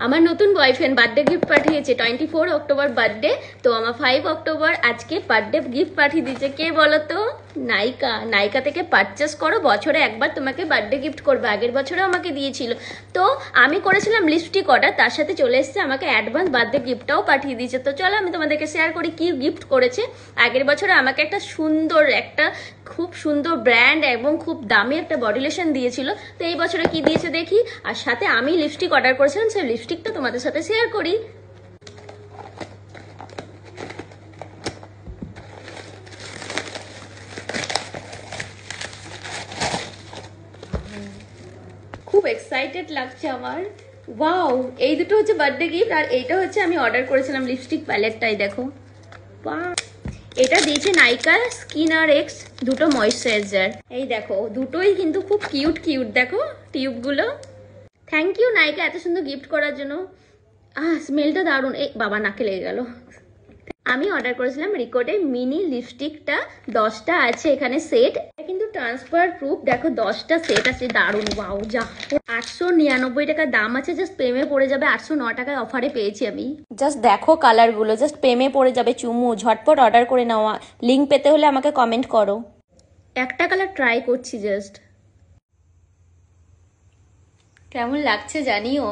আমার নতুন boyfriend birthday gift পাঠিয়েছে, 24 অক্টোবর বার্থডে। তো আমার 5 অক্টোবর আজকে বার্থডে গিফট পাঠিয়ে দিয়েছে। কে বলো তো? নাইকা। নাইকা থেকে পারচেস করো, বছরে একবার তোমাকে বার্থডে গিফট করবে। আগের বছরেও আমাকে দিয়েছিল। তো আমি করেছিলাম লিপস্টিক অর্ডার, তার সাথে চলে এসেছে আমাকে অ্যাডভান্স বার্থডে গিফটটাও পাঠিয়ে দিয়েছে। তো চলো আমি তোমাদেরকে শেয়ার করি কি গিফট করেছে। আগের বছরে আমাকে একটা খুব সুন্দর ব্র্যান্ড এবং খুব দামি একটা বডি লোশন দিয়েছিল। তো এই বছরে কি দিয়েছে দেখি। আর সাথে আমি লিপস্টিক অর্ডার করেছিলাম, সেই লিপস্টিকটা তোমাদের সাথে শেয়ার করি। খুব এক্সাইটেড লাগছে আমার। ওয়াও, এই দুটো হচ্ছে বার্থডে গিফট, আর এইটা হচ্ছে আমি অর্ডার করেছিলাম লিপস্টিক প্যালেটটাই। দেখো, বাহ, এটা দিয়েছে নাইকা স্কিন আর এক্স দুটো ময়েশ্চারাইজার। এই দেখো, দুটোই কিন্তু খুব কিউট কিউট। দেখো টিউবগুলো। থ্যাংক ইউ নাইকা এত সুন্দর গিফট করার জন্য। স্মেলটা দারুণ। এই বাবা, নাকে লেগে গেল। আমি অর্ডার করেছিলাম রিকোডে মিনি লিপস্টিকটা, 10টা আছে এখানে সেট। কিন্তু ট্রান্সফার প্রুফ। দেখো 10টা সেট আছে, দারুণ। ওয়াও, যা 899 টাকা দাম আছে। জাস্ট প্রেমে পড়ে যাবে। 809 টাকায় অফারে পেয়েছি আমি। জাস্ট দেখো কালারগুলো, জাস্ট প্রেমে পড়ে যাবে। চুমু, ঝটপট অর্ডার করে নেওয়া। লিঙ্ক পেতে হলে আমাকে কমেন্ট করো। একটা কালার ট্রাই করছি জাস্ট, কেমন লাগছে জানিও।